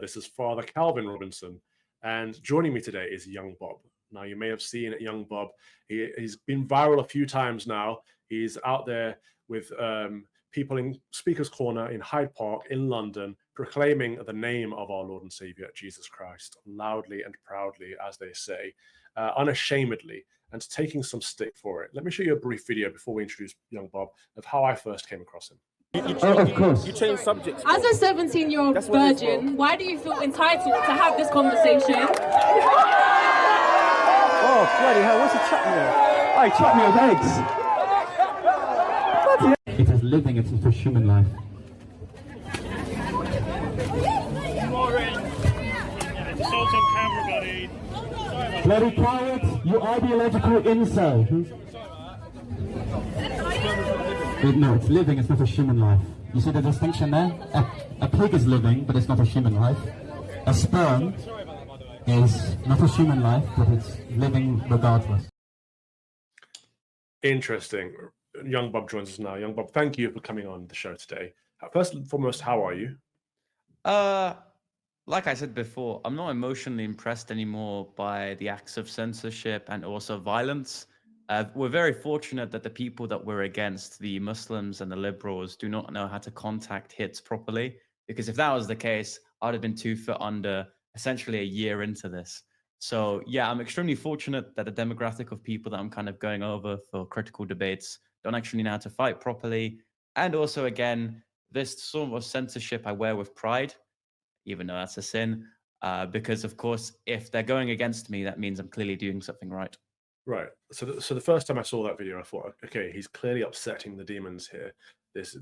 This is Father Calvin Robinson, and joining me today is Young Bob. Now, you may have seen Young Bob. He's been viral a few times now. He's out there with people in Speaker's Corner in Hyde Park in London, proclaiming the name of our Lord and Savior, Jesus Christ, loudly and proudly, as they say, unashamedly, and taking some stick for it. Let me show you a brief video before we introduce Young Bob of how I first came across him. Of course. You change subjects. As a 17-year-old virgin, why do you feel entitled to have this conversation? Oh, bloody hell, what's a chap here? Hey, chap me with eggs. It is living, it's for human life. Assault on camera, buddy. Bloody coward, you ideological incel. No, it's living, it's not a human life. You see the distinction there? A pig is living, but it's not a human life. A sperm is not a human life, but it's living regardless. Interesting. Young Bob joins us now. Young Bob, thank you for coming on the show today. First and foremost, how are you? Like I said before, I'm not emotionally impressed anymore by the acts of censorship and also violence. We're very fortunate that the people that we're against, the Muslims and the liberals, do not know how to contact hits properly. Because if that was the case, I'd have been 2 foot under essentially a year into this. So yeah, I'm extremely fortunate that the demographic of people that I'm kind of going over for critical debates don't actually know how to fight properly. And also, again, this sort of censorship I wear with pride, even though that's a sin, because of course, if they're going against me, that means I'm clearly doing something right. Right. So the first time I saw that video, I thought, okay, he's clearly upsetting the demons here. There's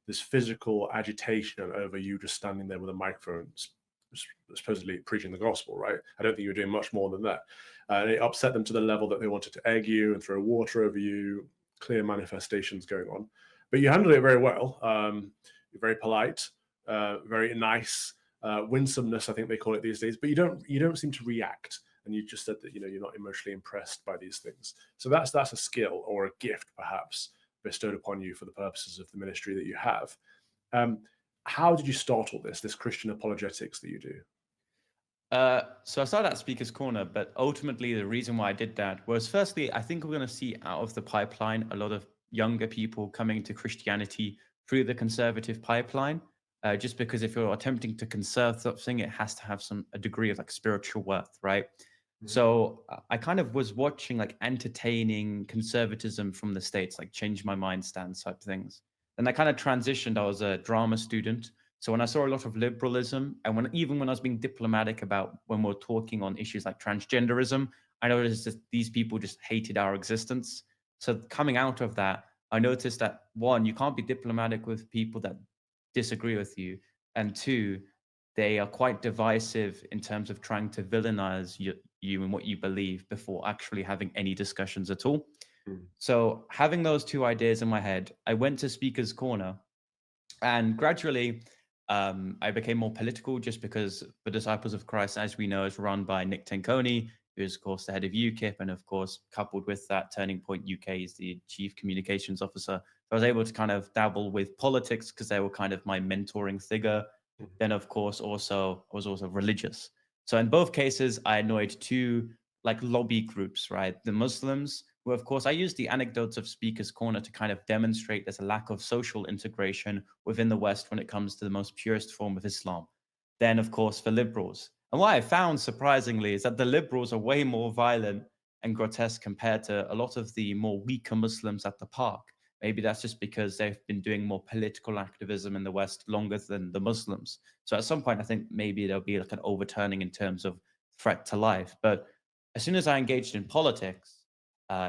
this physical agitation over you just standing there with a microphone, supposedly preaching the gospel, right? I don't think you were doing much more than that. And it upset them to the level that they wanted to egg you and throw water over you, clear manifestations going on. But you handled it very well. You're very polite, very nice, winsomeness, I think they call it these days. But you don't seem to react. And you just said that you're not emotionally impressed by these things. So that's a skill or a gift, perhaps, bestowed upon you for the purposes of the ministry that you have. How did you start all this Christian apologetics that you do? So I started at Speaker's Corner, but ultimately the reason why I did that was, firstly, I think we're going to see out of the pipeline a lot of younger people coming to Christianity through the conservative pipeline. Just because if you're attempting to conserve something, it has to have a degree of like spiritual worth, right? Mm-hmm. So I kind of was watching like entertaining conservatism from the States, like change my mind stance type things. And I kind of transitioned. I was a drama student. So when I saw a lot of liberalism, and even when I was being diplomatic about when we're talking on issues like transgenderism, I noticed that these people just hated our existence. So coming out of that, I noticed that, one, you can't be diplomatic with people that disagree with you, and two, they are quite divisive in terms of trying to villainize you and what you believe before actually having any discussions at all. So having those two ideas in my head, I went to Speaker's Corner, and gradually I became more political, just because the Disciples of Christ, as we know, is run by Nick Tenconi, who is, of course, the head of UKIP, and of course, coupled with that, Turning Point UK is the Chief Communications Officer. So I was able to kind of dabble with politics because they were kind of my mentoring figure. Mm-hmm. Then, of course, I was also religious. So in both cases, I annoyed two like lobby groups, right? The Muslims, who, of course, I used the anecdotes of Speaker's Corner to kind of demonstrate there's a lack of social integration within the West when it comes to the most purest form of Islam. Then, of course, for liberals. And what I found, surprisingly, is that the liberals are way more violent and grotesque compared to a lot of the more weaker Muslims at the park. Maybe that's just because they've been doing more political activism in the West longer than the Muslims. So at some point, I think maybe there'll be like an overturning in terms of threat to life. But as soon as I engaged in politics,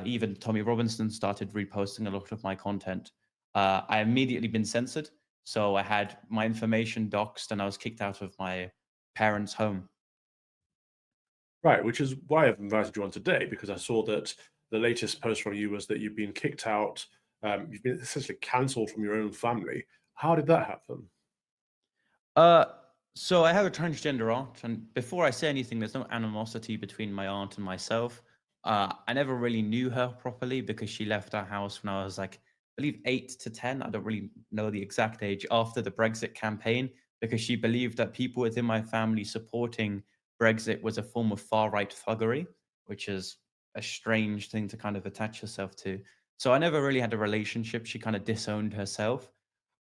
even Tommy Robinson started reposting a lot of my content. I immediately been censored. So I had my information doxed and I was kicked out of my parents' home. Right, which is why I've invited you on today, because I saw that the latest post from you was that you've been kicked out, you've been essentially cancelled from your own family. How did that happen? So I have a transgender aunt, and before I say anything, there's no animosity between my aunt and myself. I never really knew her properly because she left our house when I was like, I believe 8 to 10. I don't really know the exact age, after the Brexit campaign, because she believed that people within my family supporting Brexit was a form of far-right thuggery, which is a strange thing to kind of attach yourself to. So I never really had a relationship. She kind of disowned herself.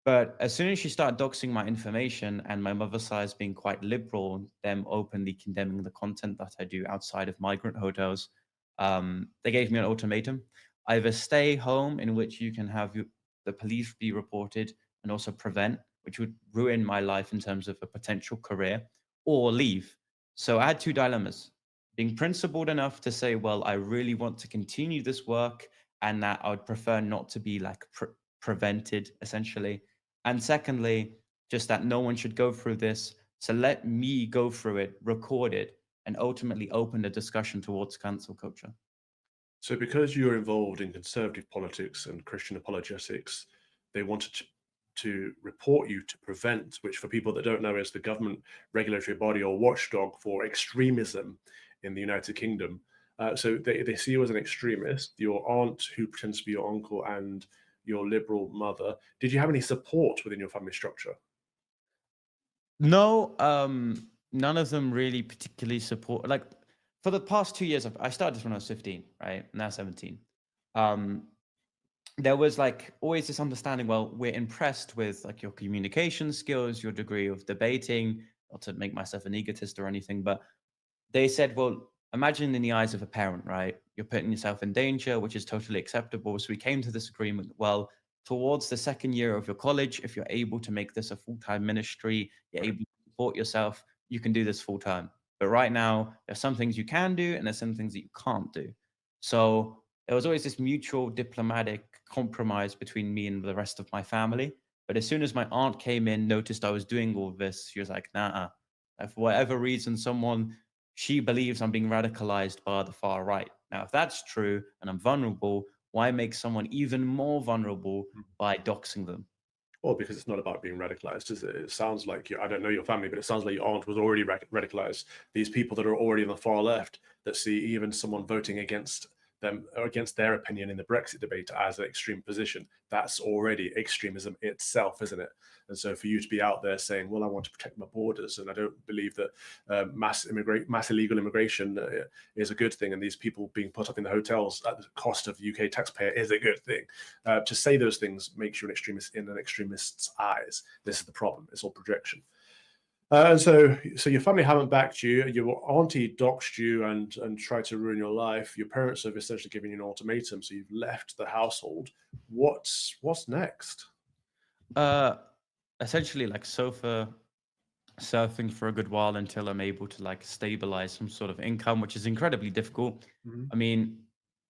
But as soon as she started doxing my information and my mother's side being quite liberal, them openly condemning the content that I do outside of migrant hotels, they gave me an ultimatum. Either stay home, in which you can have the police be reported and also prevent, which would ruin my life in terms of a potential career, or leave. So I had two dilemmas. Being principled enough to say, well, I really want to continue this work and that I would prefer not to be like prevented, essentially. And secondly, just that no one should go through this. So let me go through it, record it, and ultimately open the discussion towards cancel culture. So because you're involved in conservative politics and Christian apologetics, they wanted to report you to prevent, which for people that don't know is the government regulatory body or watchdog for extremism in the United Kingdom. So they see you as an extremist. Your aunt, who pretends to be your uncle, and your liberal mother. Did you have any support within your family structure? No, none of them really particularly support. Like for the past 2 years, I started this when I was 15, right? Now 17. There was like always this understanding, well, we're impressed with like your communication skills, your degree of debating, not to make myself an egotist or anything, but they said, well, imagine in the eyes of a parent, right? You're putting yourself in danger, which is totally acceptable. So we came to this agreement. Well, towards the second year of your college, if you're able to make this a full-time ministry, you're able to support yourself, you can do this full-time. But right now, there's some things you can do and there's some things that you can't do. So there was always this mutual diplomatic compromise between me and the rest of my family. But as soon as my aunt came in, noticed I was doing all this, she was like, nah, for whatever reason, she believes I'm being radicalized by the far right. Now, if that's true and I'm vulnerable, why make someone even more vulnerable by doxing them? Well, because it's not about being radicalized, is it? It sounds like I don't know your family, but it sounds like your aunt was already radicalized. These people that are already on the far left that see even someone voting against them or against their opinion in the Brexit debate as an extreme position, that's already extremism itself, isn't it? And so for you to be out there saying, well, I want to protect my borders and I don't believe that mass illegal immigration is a good thing, and these people being put up in the hotels at the cost of the UK taxpayer is a good thing. To say those things makes you an extremist in an extremist's eyes. This is the problem. It's all projection. And so your family haven't backed you. Your auntie doxed you and tried to ruin your life. Your parents have essentially given you an ultimatum, so you've left the household. What's next? Essentially, like sofa surfing for a good while until I'm able to like stabilize some sort of income, which is incredibly difficult. Mhm. I mean,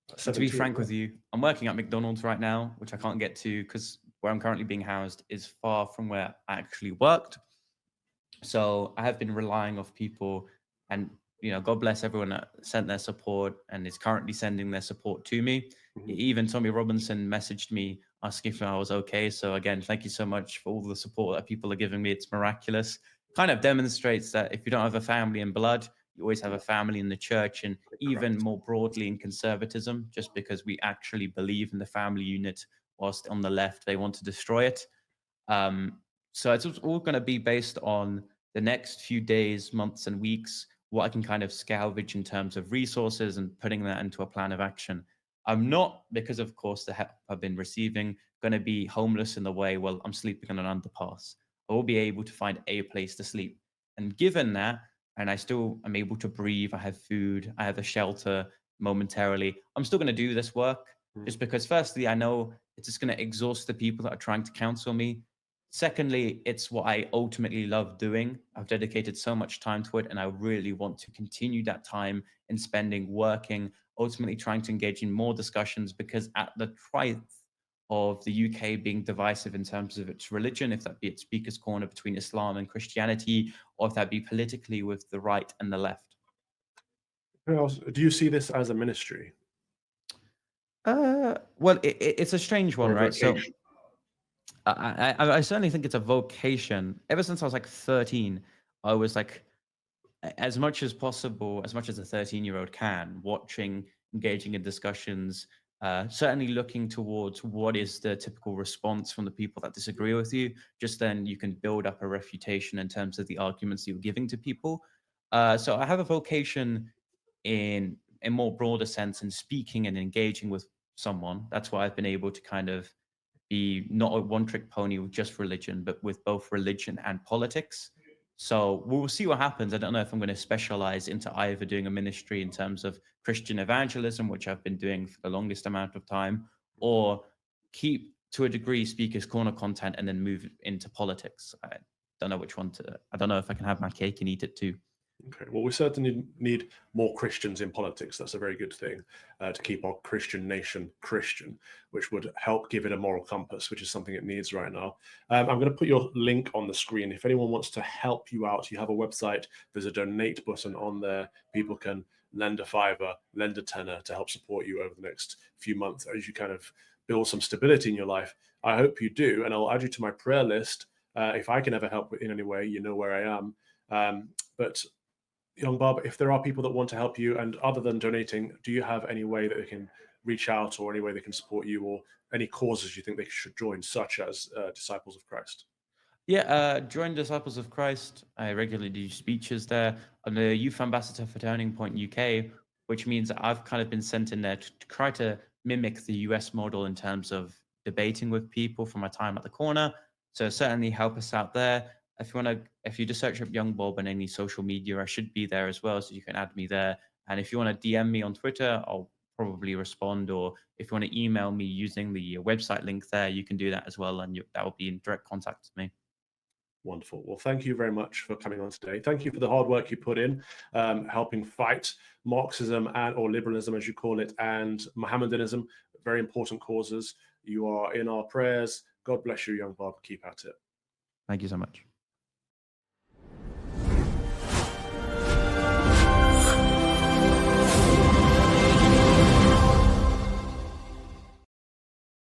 to be 17, frank with you, I'm working at McDonald's right now, which I can't get to because where I'm currently being housed is far from where I actually worked. So I have been relying off people, and God bless everyone that sent their support and is currently sending their support to me. Mhm. Even Tommy Robinson messaged me asking if I was okay. So again, thank you so much for all the support that people are giving me. It's miraculous. Kind of demonstrates that if you don't have a family in blood, you always have a family in the church, and even more broadly in conservatism, just because we actually believe in the family unit, whilst on the left, they want to destroy it. So it's all going to be based on the next few days, months, and weeks, what I can kind of salvage in terms of resources and putting that into a plan of action. I'm not, because of course the help I've been receiving, going to be homeless in the way, well, I'm sleeping on an underpass. I will be able to find a place to sleep. And given that, and I still am able to breathe, I have food, I have a shelter momentarily, I'm still going to do this work. Just because firstly, I know it's just going to exhaust the people that are trying to counsel me. Secondly, it's what I ultimately love doing. I've dedicated so much time to it, and I really want to continue that time in spending working, ultimately trying to engage in more discussions, because at the triumph of the UK being divisive in terms of its religion, if that be its speaker's corner between Islam and Christianity, or if that be politically with the right and the left. Do you see this as a ministry? Well, it's a strange one, right? So I certainly think it's a vocation. Ever since I was like 13, I was like, as much as possible, as much as a 13-year-old can, watching, engaging in discussions, certainly looking towards what is the typical response from the people that disagree with you. Just then you can build up a refutation in terms of the arguments you're giving to people. So I have a vocation in a more broader sense in speaking and engaging with someone. That's why I've been able to kind of be not a one-trick pony with just religion, but with both religion and politics. So we'll see what happens. I don't know if I'm going to specialize into either doing a ministry in terms of Christian evangelism, which I've been doing for the longest amount of time, or keep to a degree Speaker's Corner content and then move into politics. I don't know which one to, I don't know if I can have my cake and eat it too. Okay, well, we certainly need more Christians in politics. That's a very good thing to keep our Christian nation Christian, which would help give it a moral compass, which is something it needs right now. I'm going to put your link on the screen. If anyone wants to help you out, you have a website. There's a donate button on there. People can lend a $5, lend a $10 to help support you over the next few months as you kind of build some stability in your life. I hope you do, and I'll add you to my prayer list. If I can ever help in any way, you know where I am. But Young Bob, if there are people that want to help you, and other than donating, do you have any way that they can reach out, or any way they can support you, or any causes you think they should join, such as Disciples of Christ? Yeah, join Disciples of Christ. I regularly do speeches there. I'm the youth ambassador for Turning Point UK, which means that I've kind of been sent in there to try to mimic the US model in terms of debating with people from my time at the corner. So certainly help us out there. If you just search up Young Bob on any social media, I should be there as well, so you can add me there. And if you want to DM me on Twitter, I'll probably respond. Or if you want to email me using the website link there, you can do that as well, and that will be in direct contact with me. Wonderful. Well, thank you very much for coming on today. Thank you for the hard work you put in, helping fight Marxism or liberalism, as you call it, and Mohammedanism. Very important causes. You are in our prayers. God bless you, Young Bob. Keep at it. Thank you so much.